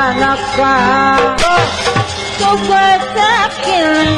manaka coba sakit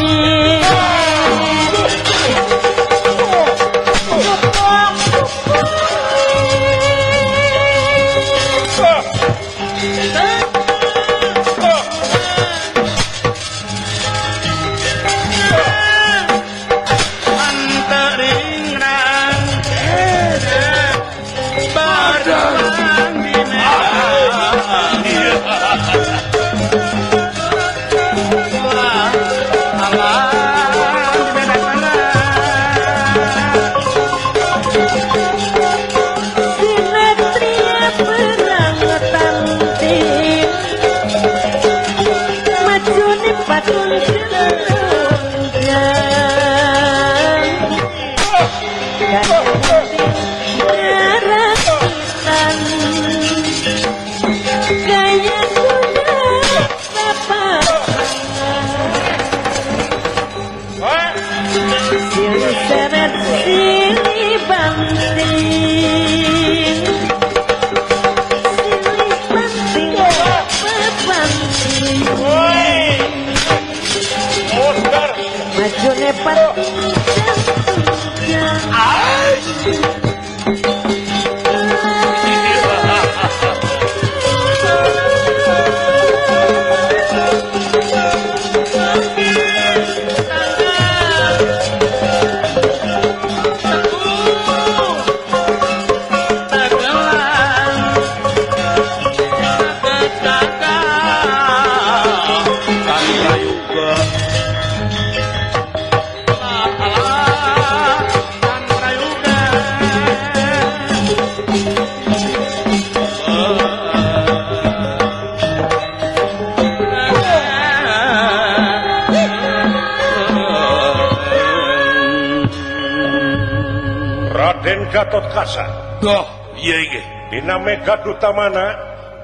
Gatot Kaca. Oh, iya iya. Dina Mega Dutamana.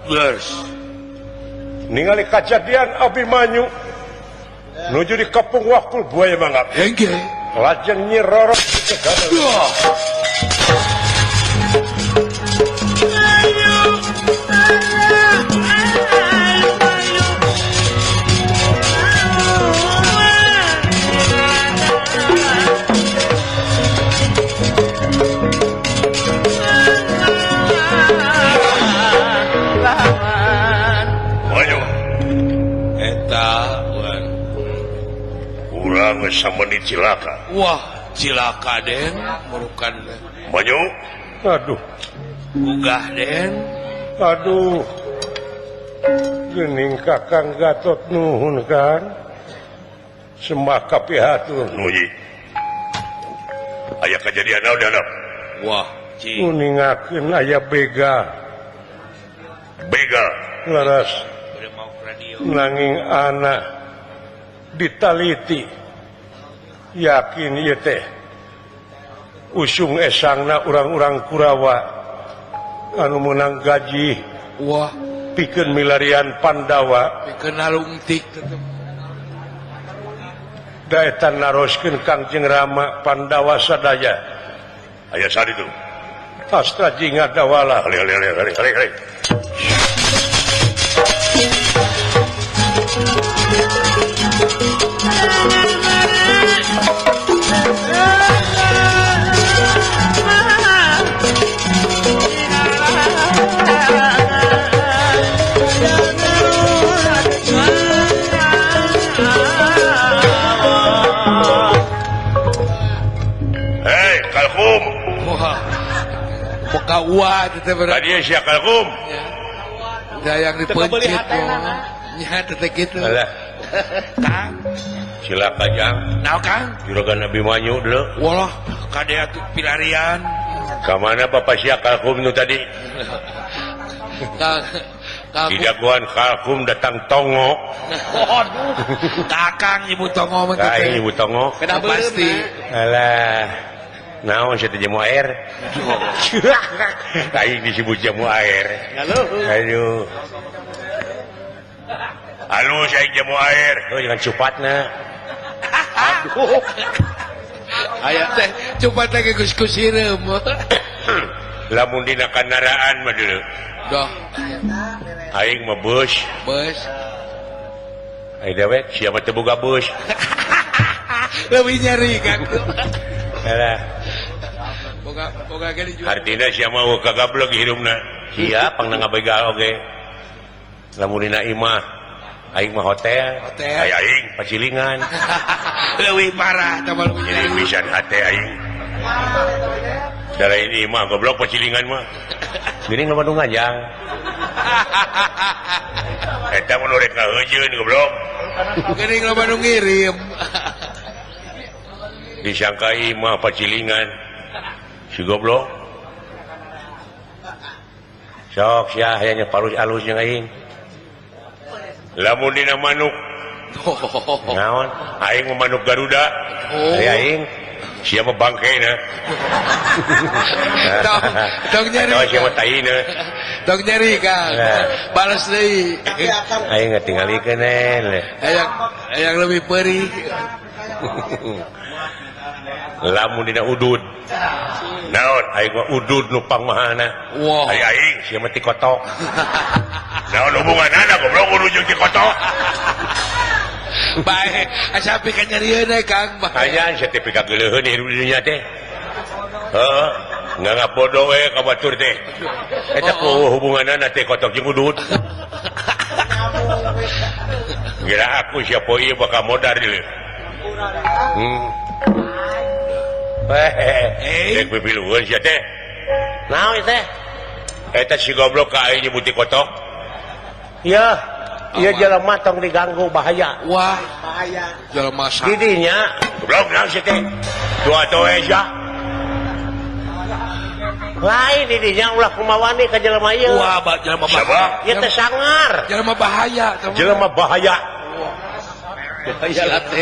Bers. Ningali kejadian Abimanyu. Nuju di Kepung Wakul Buaya Mangap. Engge. Lajeng Nyi Roro. Oh. Sama ni cilaka. Wah, cilaka Den, merukan Manyu. Aduh. Gugah Den. Aduh. Gening Kakang Gatot nuhun kan. Semaka pihatur nuji. Aya kejadian naon anak? Wah, cing. Kuningakeun aya bega. Bega laras. Nanging anak ditaliti. Yakin ieu teh usung esangna urang-urang Kurawa anu meunang gaji wah pikeun milarian Pandawa pikeun nalungtik da eta naroskeun Kangjeng Rama Pandawa sadaya aya saditu astra jingadawala hale Kawat itu berarti. Tadi sia kalkum. Ya yang dipencet nya teh kitu. Alah. Kang. Silakan Jang. Naon Kang? Juragan Nabi Manyu deuleu. Walah, kade atuh pilarian. Ka mana Bapak sia kalkum nu tadi? Kang. Di daguan kalkum datang Tongo. Waduh. Kakang Ibu Tongo mah teh. Ibu Tongo. Pasti. Alah. Naon saya jamu air kayak disebut jamu air aduh halo saya jamu air jangan cupatna aduh aya teh cupat lagi kus-kus sireum lamun dina kendaraan mah dulu Doh. aing mah bus Bus. ai dewek siapa teu boga bus Lebih nyari kan. Alah Boga gini juga. artina sia mah kagablog hidupna sia pangna ngabegal oge lamun dina imah aing mah hotel ai aing pacilingan Lebih parah tambah lebih jadi nyari. pisan hate aing dari ini mah goblok pacilingan mah geuning nu Bandung ngajang eta mun rek ngaheujeun goblok Gini lo Bandung ngirim. disangka imah pacilingan si goblok sok sia hayanya palus alus jeung aing lamun dina manuk naon aing mah manuk Garuda aya aing sia mah bangkeina Tong nyari. atawa sia mah taina Tong nyari kan. Balas deui. aing ngatingalikeun Yang lebih perih. lamun dina udud naon aing mah udud nu pangmahana Wow. ai aing sia mah ti kotok naon hubunganana goblok udud jeung ti kotok Baik, asapi kan nyarieun Kang. aya sertifikat geuleheun hirup di dunya teh heeh nganggap bodoh we ka batur teh eta hubunganana teh kotok jeung udud kira aku siapa ieu bakal modar deuleu dek pipilueun sia teh naon teh eta si goblok ka aing nyebuti kotok ya ieu jelema tong diganggu bahaya Wah, jelema sa. didinya goblok naon sia teh tua toe sia lain didinya ulah kumawani ka jelema ieu Wah, jelema bahaya. ieu teh sangar Jelema bahaya, teman. jelema bahaya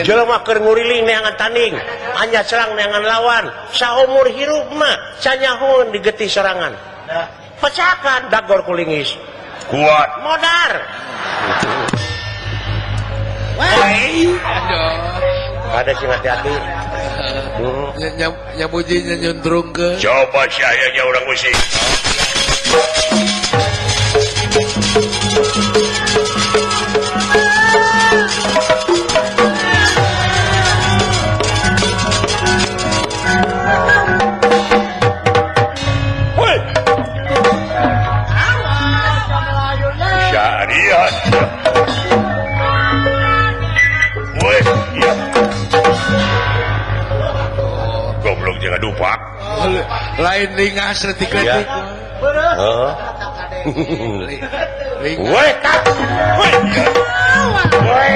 jelema keur nguriling neangan tanding anya serang neangan lawan saumur hirup mah canyahoun digeti serangan pecahkan dagor kulingis kuat modar Hei, aduh. ada sing hati-hati Nyamujinya nyundrung ke. coba syahnya orang musik syariat woi ya goblok jangan dupak Lain lingas retik-retik. heeh Lingas. woi tak woi woi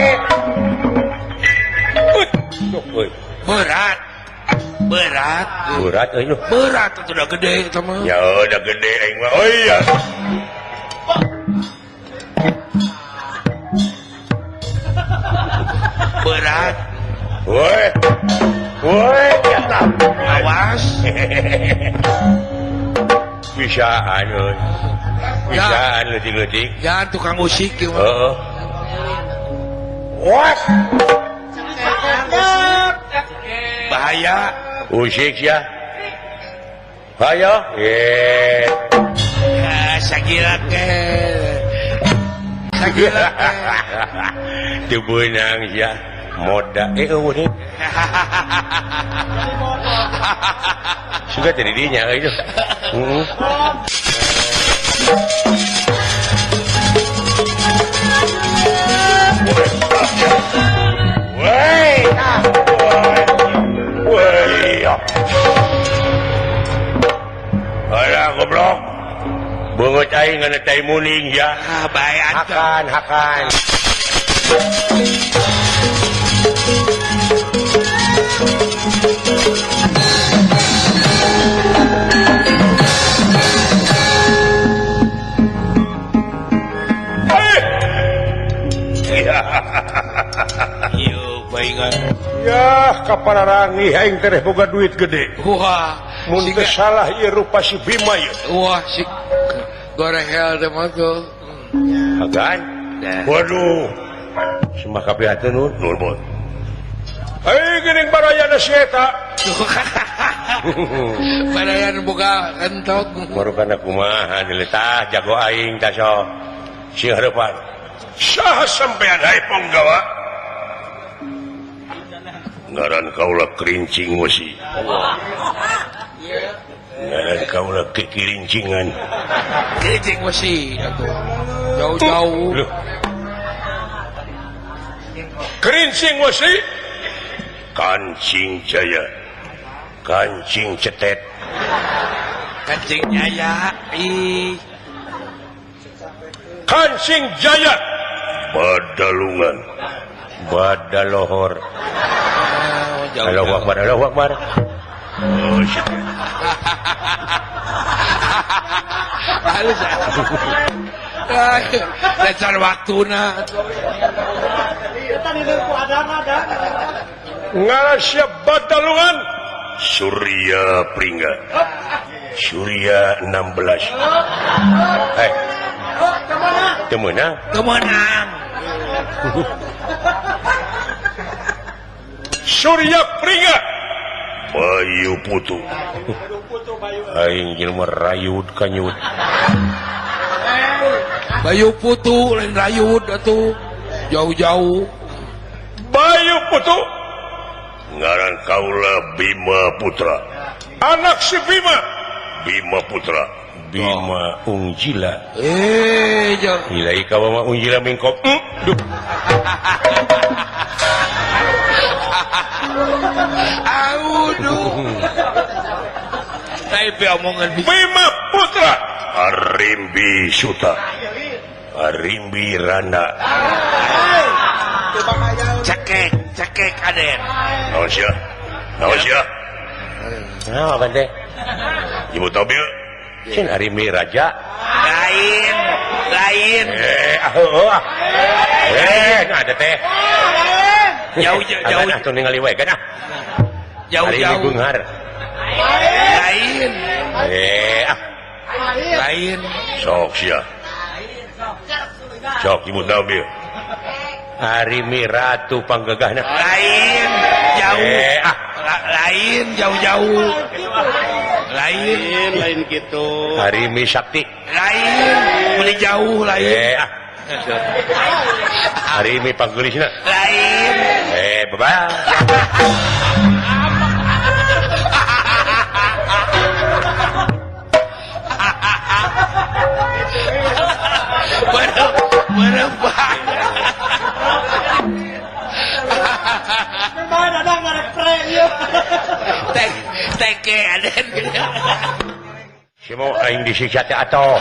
woi Berat. Berat. berat euy Berat itu udah gede teman. ya udah gede aing mah oh iya Berat. woi woi ya tak Awas. bisaan euy bisaan leutik-leutik Jangan tukang musik ya. heeh was Bahaya. usik ya ayo Sagilat ke. Sagilat ke. teu beunang ya moda eueuh nih sudah tadi dinya itu woi woi alah goblok beungeut aing ngana tai muning ya Baik anta. hakan Yo, baingan. ya kapararangi aing teh boga duit gede Wah, mun teu salah ieu rupa si Bima ieu wah si gorehel teh mah tuh. hakan waduh semah kapihateun nun nurbun ai geuning barayana si eta Badayan boga entok. Baru kana kumaha diletah jago aing tah sok. Sing hareupan. Saha sampean hai penggawa? Ngaran kaula kerincing wesi. Ngaran kaula kekirincingan. Kerincing wesi atuh. Jauh-jauh. Kerincing wesi. Kancing Jaya. Kancing Cetet. Kancing Jaya. Kancing Jaya. Badalungan. Badalohor. Allahu Akbar, Allahu Akbar. Oh, shit. Halus. Dasar waktuna. Ngaran siap Badalungan. Surya Pringga. Surya 16. Temenang. Kemenang. Surya Pringga. Bayu Putu. Aing jelema rayud kanyut. Bayu Putu lain rayud atuh. Jauh-jauh. Bayu Putu. Ngaran kaula Bima Putra. Anak si Bima. Bima Putra. Bima Ungjila. Jauh. Ilai kawa mah Ungjila mingkop. Duh. Auduh. Tapi omongan Bima Putra. Arimbi Suta. Arimbi Randa. Cekek aden. Naon sia? Nah, apa teh? Ibu tahu bil? Cin Arimbi Raja. Lain. Ada teh. Jauh. Atuh ningali wae kana. Arimbi Jauh. Bunghar. Lain. Lain. Sok sia. Sok ibu tahu bil? Arimbi Ratu Panggagahna. Lain. Jauh. Lain jauh. Lain gitu. Arimbi Sakti. Lain. Meni jauh lain. Arimbi Panggelisna. Lain. Bebas. Berembang. Teke aden gitu. Si mau aing disiksa teh atoh.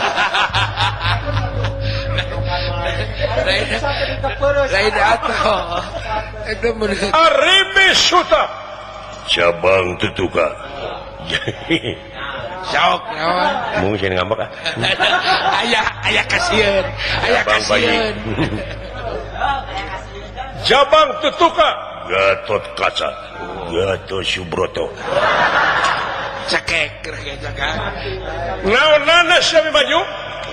Lain atuh. Itu menurut. Arimbi Suta. Cabang Tutuka. Sok naon. Mungkin ngambek ah. Ayah kasieun. Cabang bayi. Jabang Tutuka. Gatot Kaca. Gatot Subroto. Cekek jaga. Naon-nana sami maju?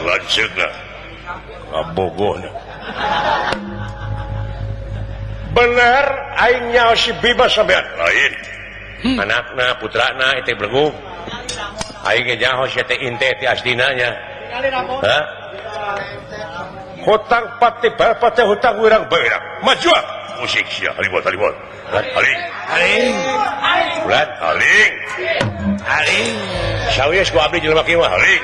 Lanceugna. Abogohna. Bener aing nyaho si Bima sampean. Lain. Anakna, putrana teh blegug. Aing ge nyaho si teh inte ti asdina nya. Hah? Hutang pati balpate hutang urang beurang. Maju ah. Musik sia halibot. Aling. Bulan aling. Sawies ku abdi jelema kieu mah aling.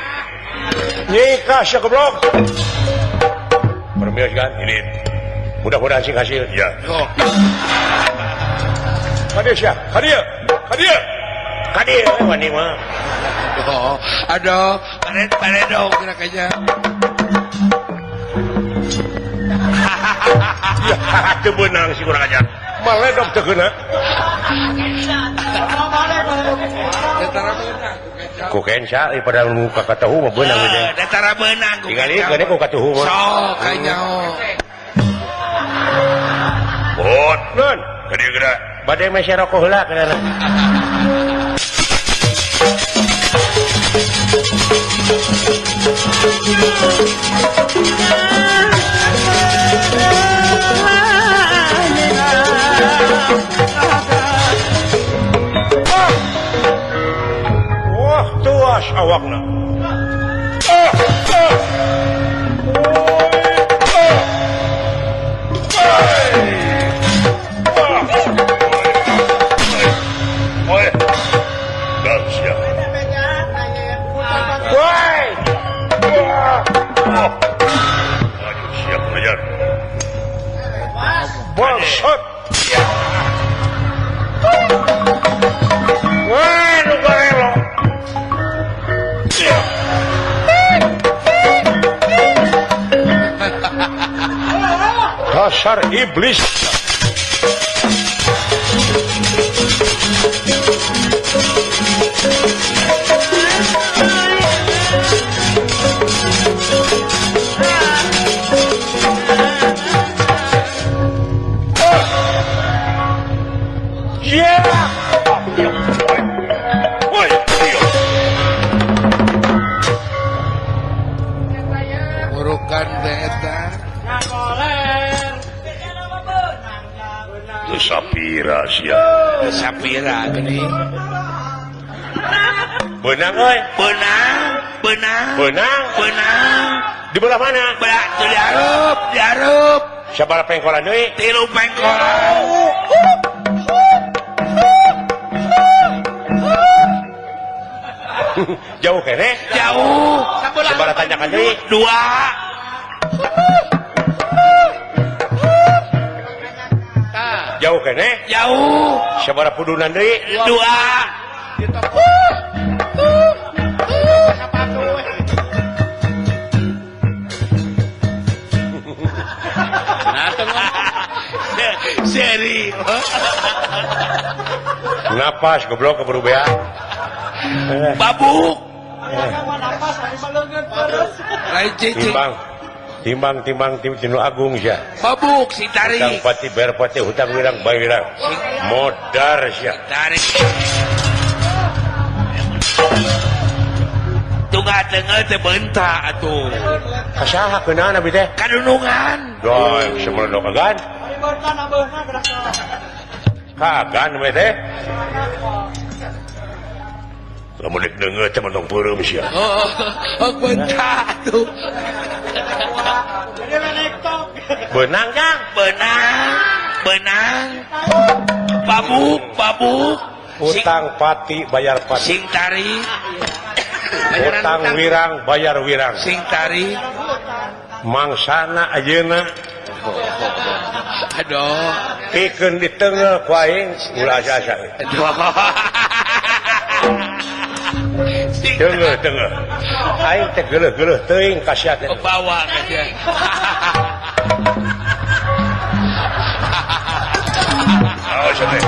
Nyika sia goblok. Permios kan ini. Mudah-mudahan sing hasil ya. Hadia wani mah. Aduh, paredong kira aja. Ya, teu beunang si kurang ajar. Maledog teu geuna. Ku kenca pada nu ka katuhu mah beunang we. Datara beunang ku. Tingali gede ku katuhu mah. Sok kanyao. Bot, nun, gede geura. Bade mah rokok heula kana. Awas awakna. Bosot. Wah, lu garelo. Dasar iblis. Murukan eta. Itu sapira sia. Sapira gini. Benang euy. Benang. Di belah mana? Belah tu diarup. Sabaraha pengkolan deui? 3 pengkolan. Jauh kene? Jauh. Sabaraha tanjakan deui? 2. Jauh kene? Jauh. Sabaraha pudunan deui? 2. Seri. Napas goblok keburu bea. Babuk. Lain cicing. Timbang tinu agung sia. Babuk si tarik. Hutang pati bayar pati hutang wirang bayar wirang. Modar sia. Tarik. Tengah-tengah teh bentak atuh. Kasaha keunaan abi teh? Kadunungan. Doy, semeuleuh kagan. Kagan we teh. Lamun nek deungeuh teh mentong peureum sia. Bentak atuh. Beunang Kang, Benang. Babuk. hutang pati bayar pati. Sing tarik. Hutang wirang bayar wirang. Sing tarik. Mangsana ayeuna Aduh. pikeun di teungeuh ku aing ulah asa. Teungeuh. Aing teh geuleuh-geuleuh teuing ka sia teh. Bawa aja. Awas teh.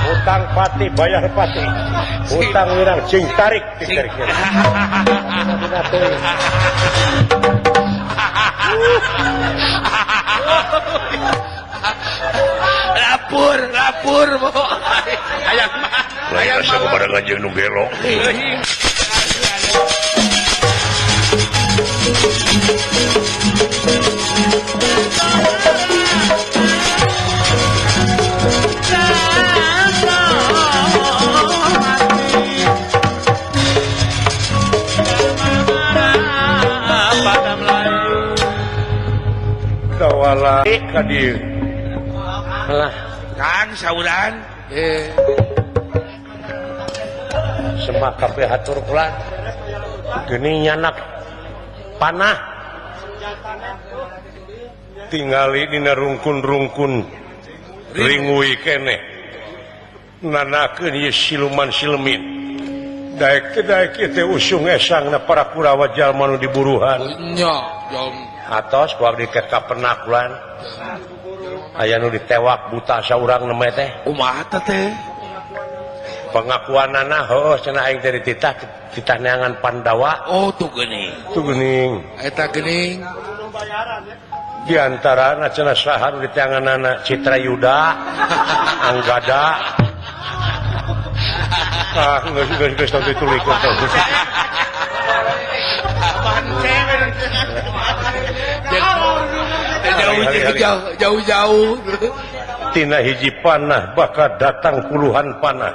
Hutang pati bayar pati. Hutang wirang sing tarik ditarik. Lapur mo. Ayak Lain asa kepada kanjeng nu gelo. Kawala ka dieu. Alah, Kang sauran. semak kabeh hatur kula. Geuning nyanak panah. Tingali dina rungkun-rungkun ringui keneh. Nanakeun ieu siluman silemin. Daek teh usung esangna para Kurawa jalma nu diburuhan. Nya, jom. Atos kuak diket ka penakulan. Aya nu ditewak buta saurang nemeh teh. Kumaha teh? Pengakuanana heuh cenah aing teh dititah neangan Pandawa. Oh, tuh geuning. Tu geuning. Eta geuning. Di antarana cenah saha nu diteanganana Citra Yuda, Anggada. Geus tong ditulikeun teh. Jauh-jauh. Tina hiji panah bakal datang puluhan panah.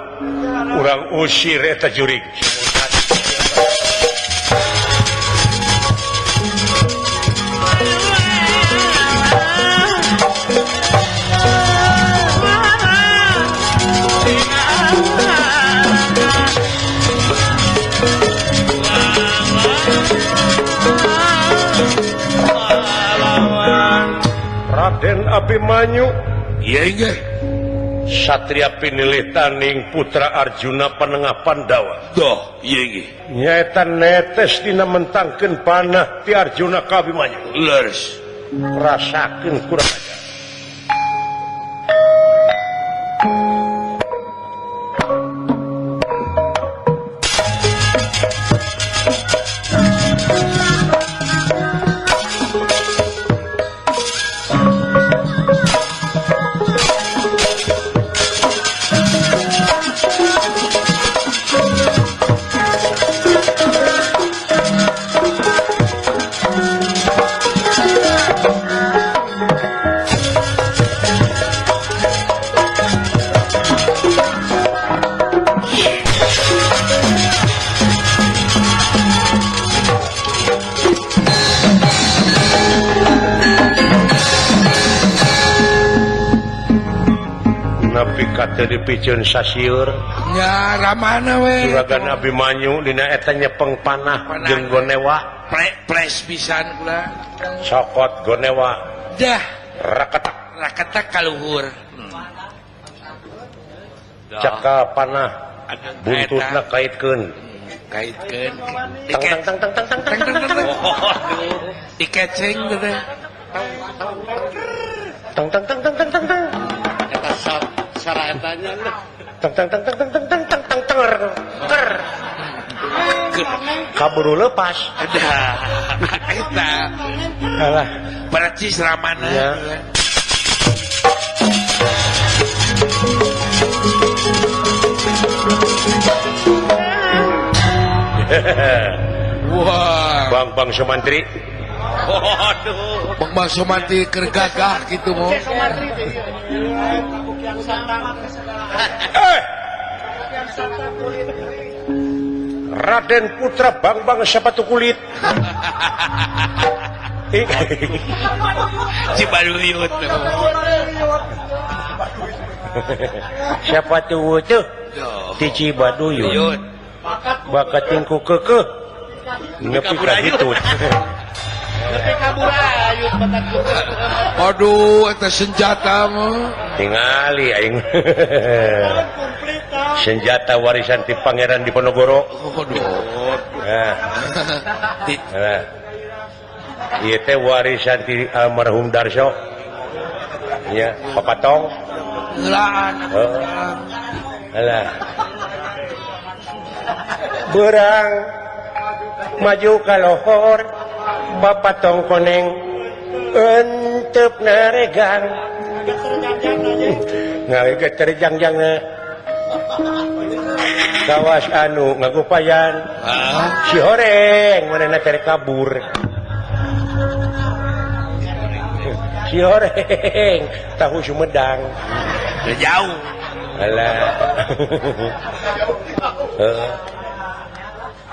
Urang usir eta jurig. Raden Abimanyu Iya inggih. Satria Pinilih Taning Putra Arjuna Panengah Pandawa. Doh, iya inggih. Nyaeta netes dina mentangkeun panah ti Arjuna ka Abimanyu. Leres. Rasakeun kurang ajar. Dipicun sasieur nya ramana we juragan Abimanyu dina eta nyepeng panah jeung gonewa pres pisan kula sokot gonewa dah raketak kaluhur caka panah buntutna kaitkeun tang dikeceng teh tang eta saraetanya tang kaburu lepas eta alah percis ramana ya. wah Bang Sumantri Bang Sumantri keur gagah kitu mo Raden Putra Bang Sepatu Kulit Cibaluyut siapa tuh di Cibaduyut bakat tingku kekeh nepi ka hitut aduh eta senjata mah tingali aing senjata warisan ti Pangeran Diponegoro. Nah. Ieu teh warisan ti almarhum Darso. Ya, papatong. Ngeulaan. Alah. Beurang maju ka lohor papatong koneng enteup naregang. Ngageter jangjangna. Kawas anu ngagupayan si horeng manehna teh kabur si horeng tahu Sumedang jauh alah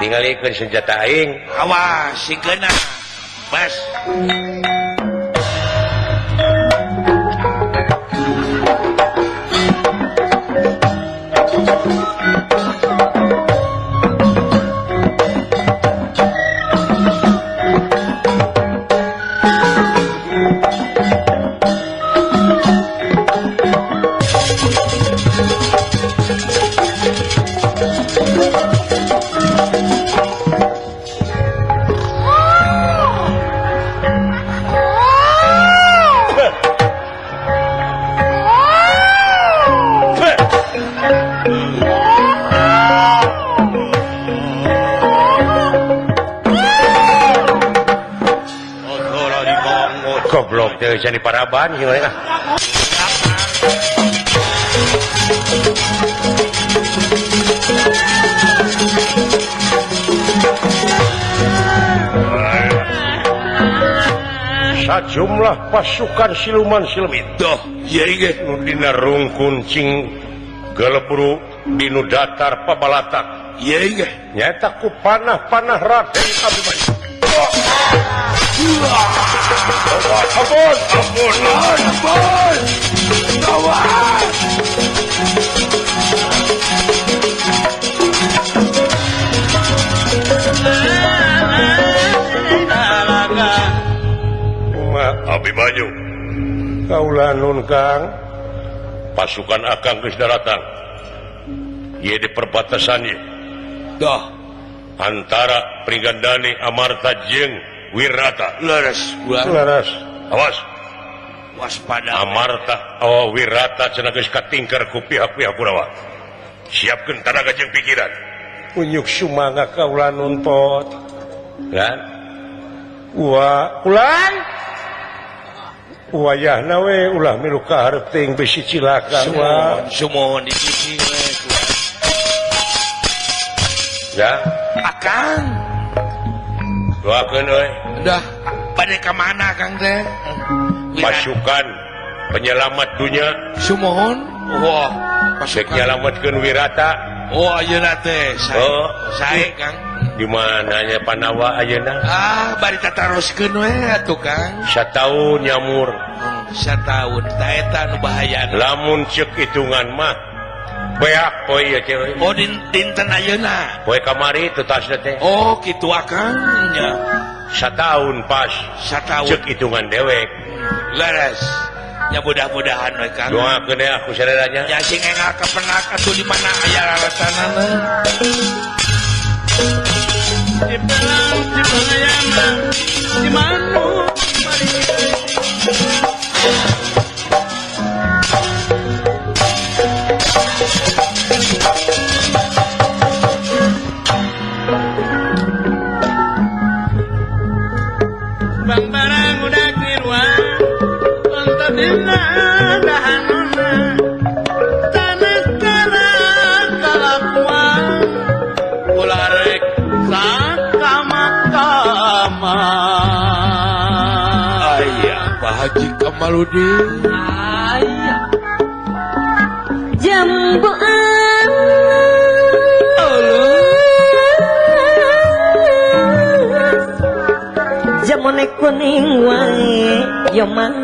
tinggalikeun senjata aing awas sikeuna bas goblok teh jadi paraban gimana sajumlah pasukan siluman silmit doh ya inggih nu dina rungkun cing galeburu dinu datar pabalatak ya inggih nyata ku panah-panah Raden Abimanyu ampun awas Abimanyu Kaulah nun Kang pasukan Akang geus datang ieu di perbatasan ieu Dah antara Prigandani Amarta jeung Wirata leres gua laras awas waspada Amarta Wirata cenah geus katingker ku pihak-pihak Kurawa siapkeun tenaga jeung pikiran unyuk sumangga kaulah nun pot kan ulang wayahna we ulah milu kaharep teuing bisi cilaka sumohon dicicing we ya Akang doakeun we dah bade ka mana Kang teh pasukan penyelamat dunia sumohon wah cek pasukan nyelametkeun Wirata ayeuna teh sae Kang di mananya Panawa ayeuna bari tataroskeun we atuh Kang sataun nyamur sataun ta eta nu bahayana lamun ceuk hitungan mah beak poe ieu teh dinten ayeuna poe kamari teu tasna teh kitu Akang nya sataun pas sataun ceuk hitungan dewek leres nya mudah-mudahan we Kang doakeun ya aku saudaranya nya sing enggal kepenak atuh di mana aya lalatanana Di pelang, di pengayana, di manu, mari Bang barang udah kiruan, untuk dina dahanona, tanah kara kalakuan, ularek sakama-kama. ayah Pak Haji Kamaludin Jambuan jamone kuning wae yo mang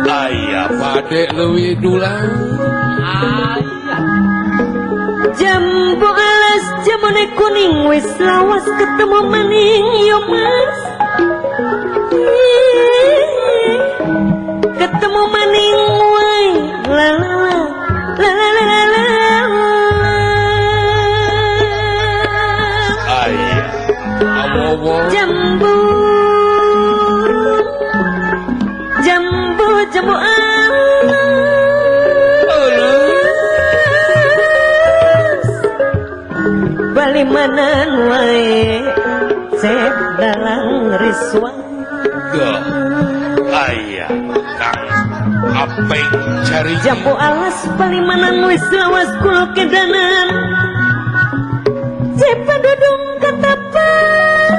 ayah Pade leuwih dulang jambu alas jamone kuning wis lawas ketemu maning yo mas ketemu maning wae la la la la la la ayah awowo jambu jambu jambu bali manan wae cek dalang riswan dah ayah Kang apeng cari jambu alas bali manan wis lawas kul kedanan cek padudung katapang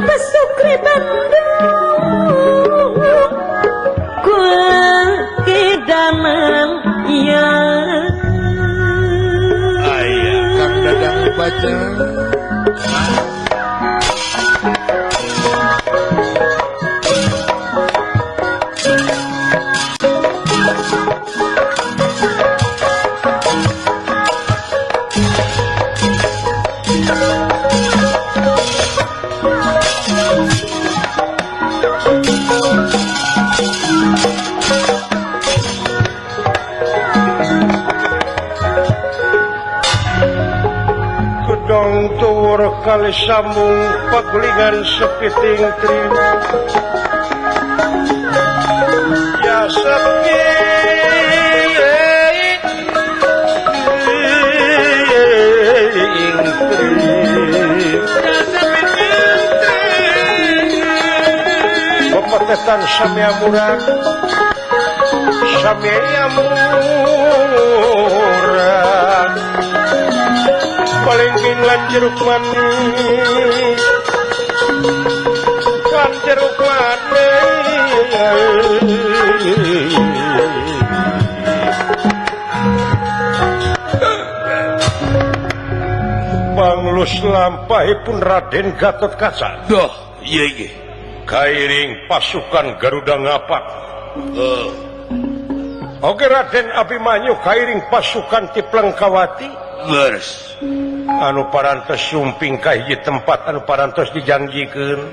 pesukri Bandung kul kedanan iya ayah Kang Dadang baca Kedong tuwur kali sambung pagulingan sepiting trina ya sepi pepetetan samia murah samia murah palingking lan jeruk manis kan jeruk manis Banglus lampahipun Raden Gatot Kaca dah iya iya kairing pasukan Garuda Ngapak oke Raden Abimanyu kairing pasukan ti Plengkawati leres anu parantos sumping ka hiji tempat anu parantos dijanjikeun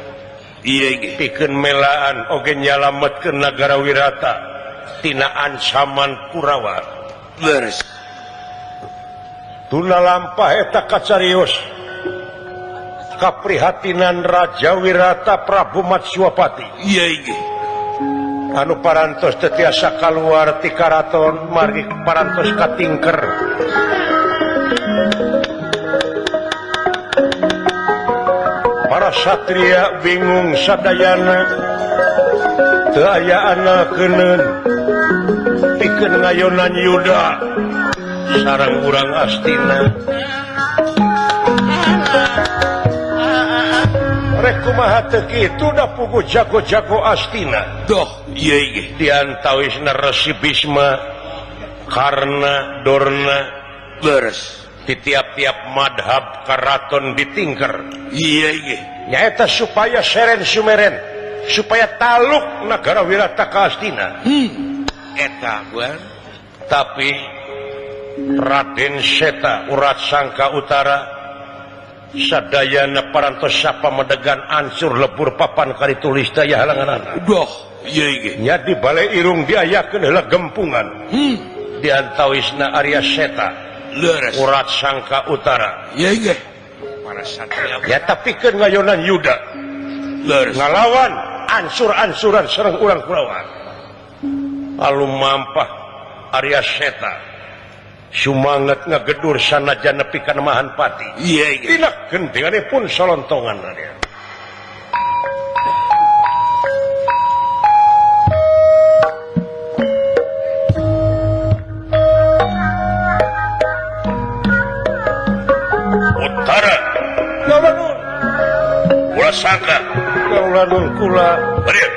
pikeun melaan oge nyalametkeun nagara Wirata tina ancaman Kurawa. Leres. Tuna lampah eta kacarios kaprihatinan Raja Wirata Prabu Matswapati. Anu parantos teu tiasa kaluar ti karaton margi parantos katingker. Para satria bingung sadayana teu aya anakeun pikeun ngayonan Yuda sareng urang Astina. Rek kumaha teu kitu da pugu jago-jago Astina. Doh, iya. Diantawisna Resi Bisma, Karna, Dorna, Leres. di tiap-tiap madhab karaton ditingker. Iya. Nyaeta supaya seren sumeren, supaya taluk nagara Wirata ka Astina. Eta buan. Tapi Raden Seta Urat Sangka Utara sadayana parantos sapa medegan ansur lebur papan kali tulis daya halanganana. Doh, iya. Nya di balai irung diayakeun heula gempungan. Diantawisna Arya Seta Leres. Urat Sangka Utara. Iya. Para satria. Ya tapi keun ngayonan Yuda. Leres. Ngalawan ansur-ansuran sareng urang Kurawa. Alu mampah Arya Seta sumanget ngagedur sanajan nepi ka nemahan pati. Iya. Tina gentinganipun solontongan dia. Utara Kaulanun Kula Sangka Kaulanun Kula Beriak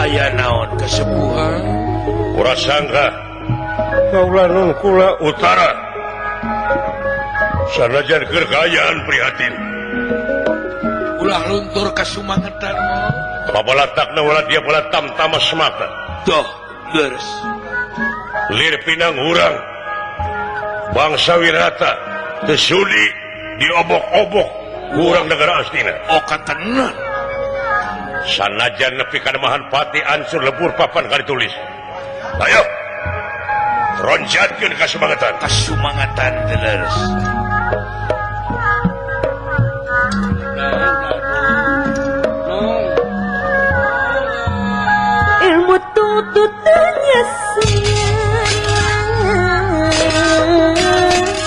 aya naon kesepuhan Kura Sangka Kaulanun Kula Utara sanajan keur kaayaan prihatin ulah luntur kasumangetan pabalatakna wala dia bala tamtama semata. Doh, leres. Lir pinang urang bangsa Wirata teu sudi diobok-obok ku urang negara Astina. Oh katenan. Sanajan nepi ka nemahan pati ansur lebur papan kali tulis. Ayo ronjatkeun kasumangatan. Kasumangatan leres. Ilmu tututnya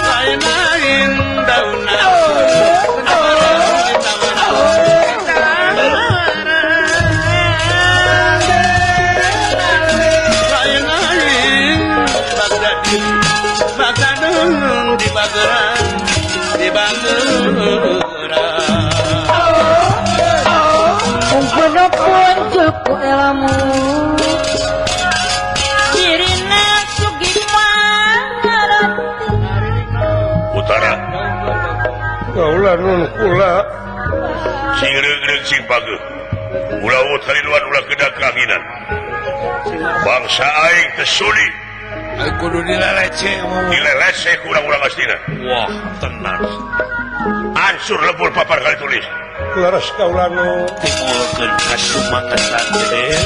Lain-lain dauna. Di Bageran, di Bageran. Kumpul-kumpul cukup ilmu Dirina Sugimana Utara Kaulanun Kula sing reug-reug sing pageuh ulah utariluan ulah kedak kanginan bangsa aing teu sudi Aku kudu dilelece ngomong. dilelese kurang-kurang astina. Wah, tenang. Ansur lebur papar kali tulis. Laras kaula nu Timulkeun kasumangesan gede.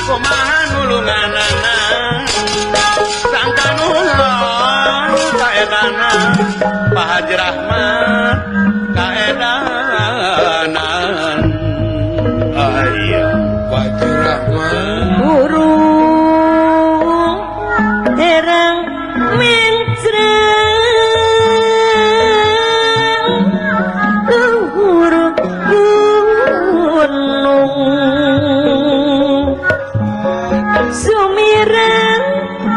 kumaha nulunganana sangka nulung kaedana Pak Haji Rahmat kaedanan Ayo, Haji Rahman. burung terang mencreng ke huruf gunung sumirang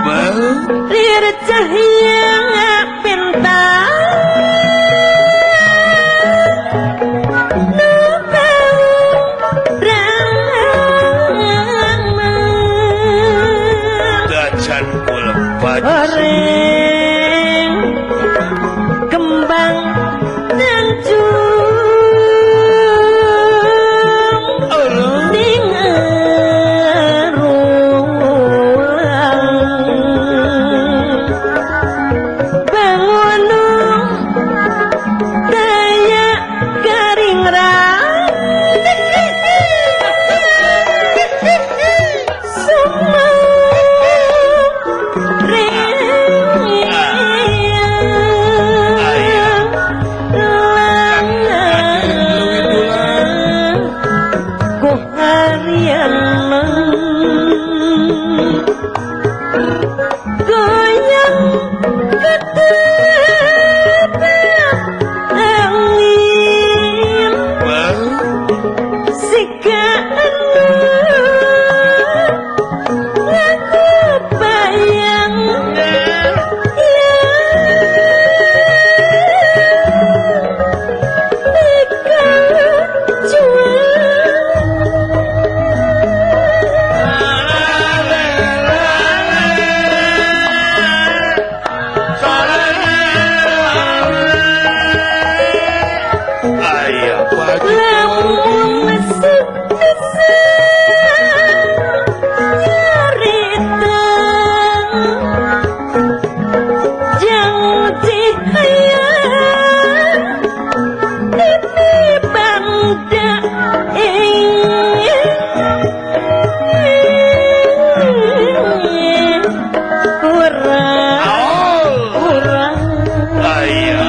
Bau. lir cahya bintang Dacan kulem baju. Oreng kembang tanjung dengarung bangunung daya garing goyang angin Bau. sika aku bayang Ayo, baju. Ayo,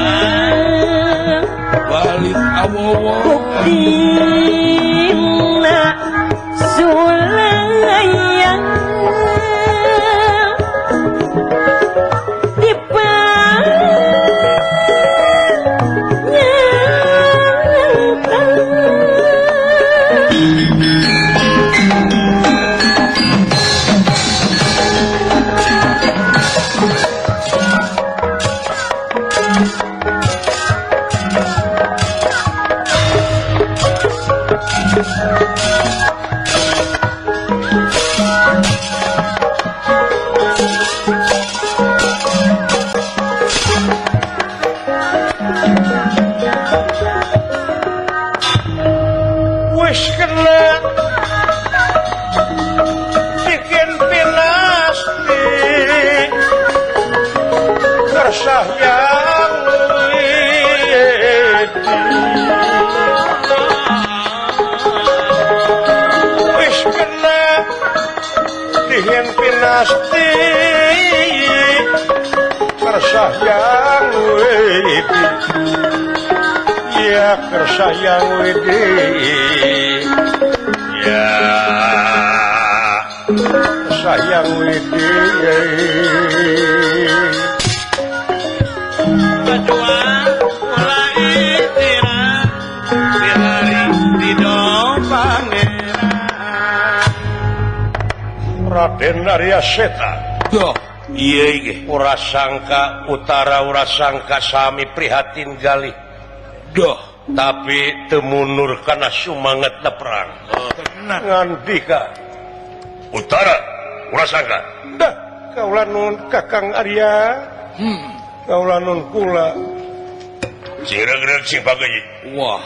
balik awowo. Buktina sulayang wis kena bikin pinasti kersah yang wis kena bikin pinasti kersah yang ya kersah yang ya sayang widi Berjuang mulai istirahat di hari ridho pangeran. Raden Arya Seta Doh, iya ge. ura sangka utara ura sangka sami prihatin galih Doh, tapi temunur karena sumanget na perang tenang. ngandika Utara ulah sangka dah kaulah nun kakang Arya kaulah nun kula sing regreg sing pageji Wah,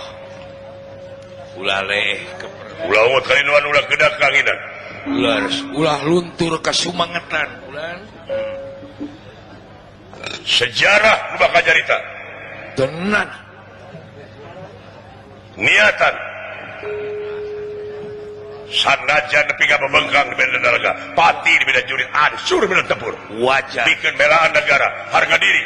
ulah leh keper. ulah umut kalinuan ulah kedak kanginan. Ulah luntur ke Sumangetan ulah. Sejarah nu bakal jarita. Tenan. Niatan. Sanajan nepi ka pembengkang di beda negara, pati di beda jurit, ansur di beda tempur. Wajar. Bikin belaan negara, harga diri.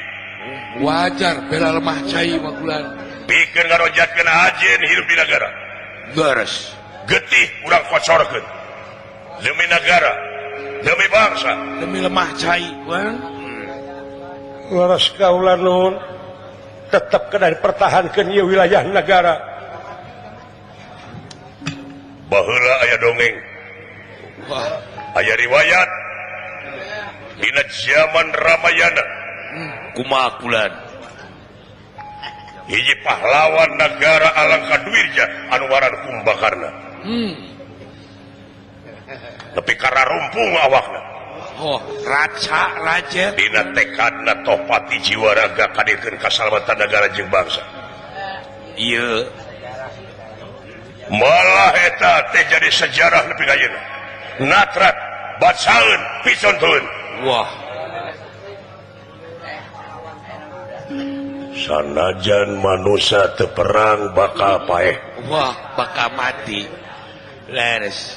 Wajar bela lemah cai magulan. Bikin ngarojatkeun ajen hidup di negara. Beres. Getih urang kocorkeun. Demi negara, demi bangsa. Demi lemah cai ulah. Laras kaula nuhun tetep kena dipertahankeun ieu wilayah negara. Baheula aya dongeng, Wah. aya riwayat dina zaman Ramayana. Kumaha kulan. Hiji pahlawan negara alangkah duirja anu ngaran Kumbakarna. Nepi ka rarumpung awakna. Oh, raja. Dina tekadna topati jiwa raga kadirkeun kasalamatan negara jeung bangsa. Ieu Malah eta teh jadi sejarah nepi ka ayeuna. Natrat, bacaeun, picontoeun. wah. Sanajan manusia teu perang bakal paeh. Wah, bakal mati. Leres.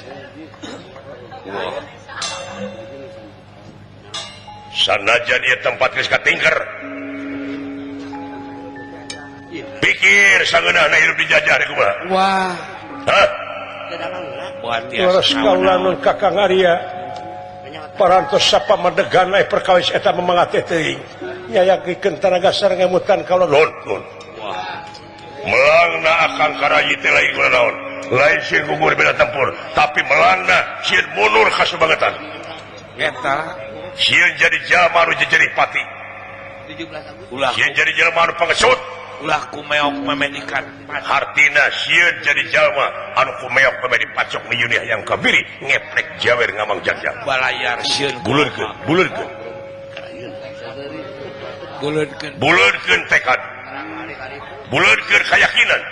Wah. Sanajan ieu tempat geus katingker. Pikir sangeunahna hirup dijajah deh kumaha. Wah. Hah? Buat Laras kaula nuhun Kakang Arya. Parantos sapa madegan aya perkawis eta memangate teuing. Nyayagikeun tanaga sareng emutan kaula Nun. Melangna akang karayi teh lain kunaon. Lain sieun gugur beda tempur, tapi melangna sieun mundur ka Sumangetan. Eta Sieun jadi jalma anu jejerih pati. ulah Sieun jadi jalma anu pangesut. kumeok memedikan Hartina sieun jadi jalma anu kumeok pemedi pacok miyuniah yang kabiri ngeplek jawer ngamang jagjag. balayar sieun Buleurkeun. Buleurkeun tekad. Buleurkeun keyakinan.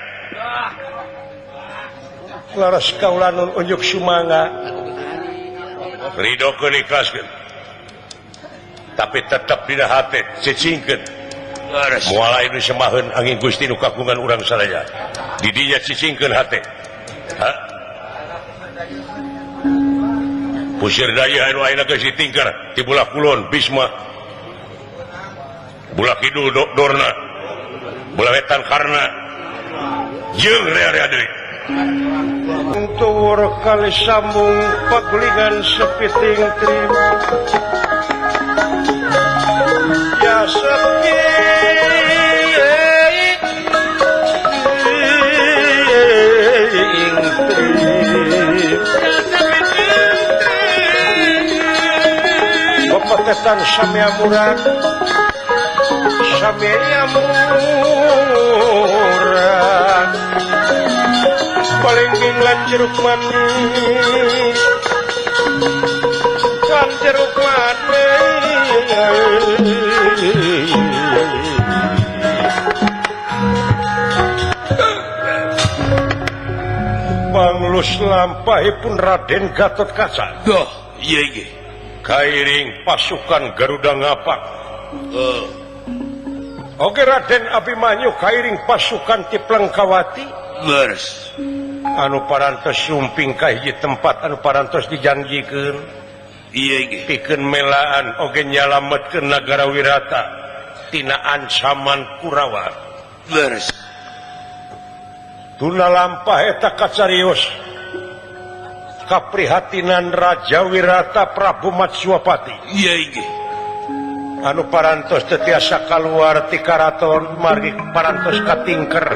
laras kaula nuhun unjuk sumangga. Ridokeun ikhlaskeun. Tapi tetep dina hate cicingkeun. Beres. Moal anu semaheun angin Gusti nu kagungan urang sadaya. Di dinya cicingkeun hate. Ha? Pusir daya anu ayeuna geus ditingker ti bulah kulon Bisma. Bulah kidul Dorna. Bulah wetan Karna. Jeung rea-rea deui. Untuk kali sambung pagulingan sepiting terima. Ya sepi Bapak Samia Murad paling inglan jeruk manis kan jeruk manis Banglus lampahipun Raden Gatot Kaca. Duh, iya ge. Kairing pasukan Garuda Ngapak. Oke Raden Abimanyu kairing pasukan ti Plengkawati. Beres. Anu parantos sumping ka hiji tempat anu parantos dijanjikeun. Iya ge. Pikeun melaan oge nyalametkeun nagara Wirata tina ancaman Kurawa. Beres. Tuna lampah eta kacarios kaprihatinan Raja Wirata Prabu Matswapati. Iya ge. Anu parantos teu tiasa kaluar ti karaton margi parantos katingker.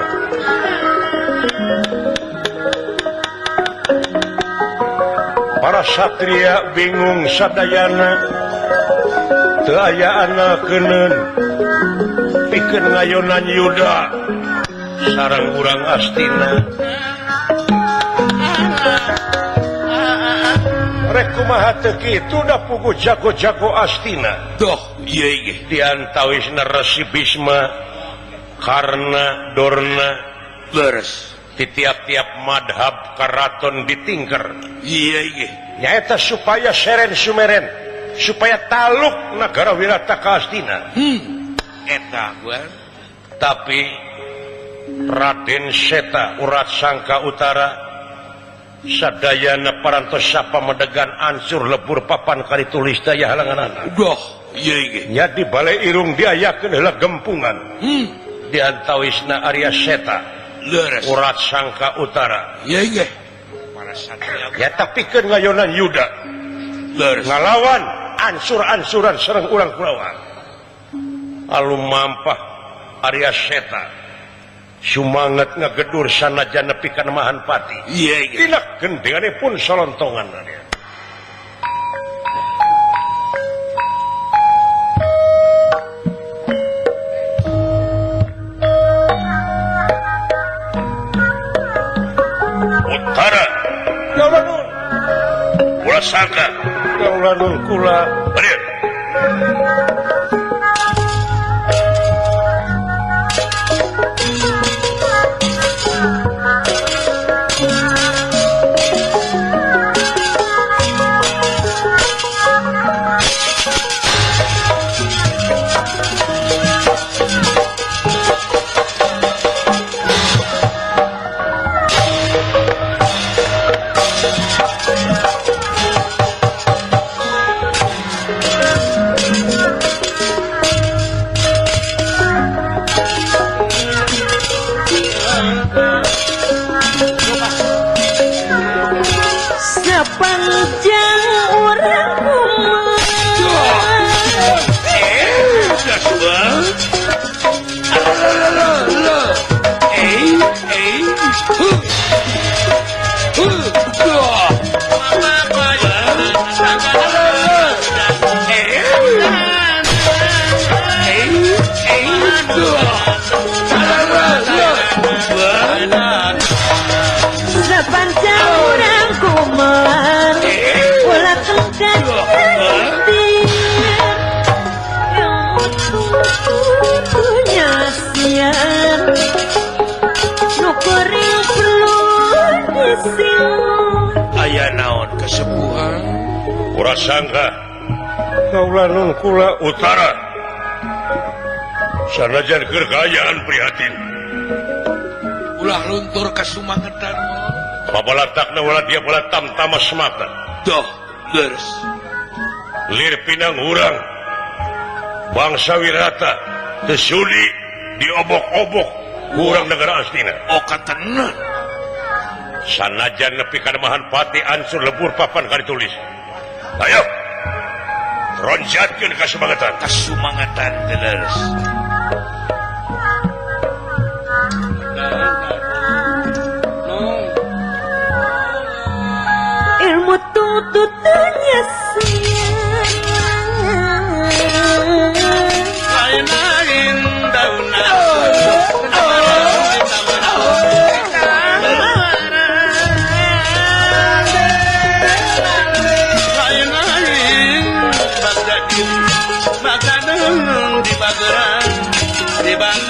Para satria bingung sadayana teu aya anakeun pikeun ngayonan Yuda sareng urang Astina. Rek kumaha teu kitu da puguh jago-jago Astina. Duh, iya ge. Diantawisna Resi Bisma, Karna, Dorna, Beres. di tiap-tiap madhab karaton ditingker iya nyaeta supaya seren sumeren supaya taluk negara Wirata Kastina eta gua tapi Raden Seta Urat Sangka Utara sadayana parantos sapa medegan ansur lebur papan kali tulis daya halangan doh iya nya di balai irung diayakeun heula gempungan diantawisna Arya Seta leres Urat Sangka Utara iya para satria ya tapi kan ngayonan Yuda leres ngalawan ansur-ansuran sareng urang Kurawa alum mampah Arya Seta sumanget ngagedur sanajan nepi ka nemahan pati iya dina gendenganipun solontongan dia Utara Kaulanun Kula Sangka Kaulanun kula Hadir aya naon kesepuhan Kura Sangka Kaulanun kula Utara sanajan gergayaan prihatin ulah luntur kasumangetan babalatakna wala dia bala tamtama semata doh leres lir pinang urang bangsa Wirata teu sudi diobok-obok ku urang negara Astina oka tenan sanajan nepi ka nemahan pati ansur lebur papan kali tulis ayo ronjatkeun kasumangatan leres ilmu tututannya lain dauna lain di Bageran di Bandung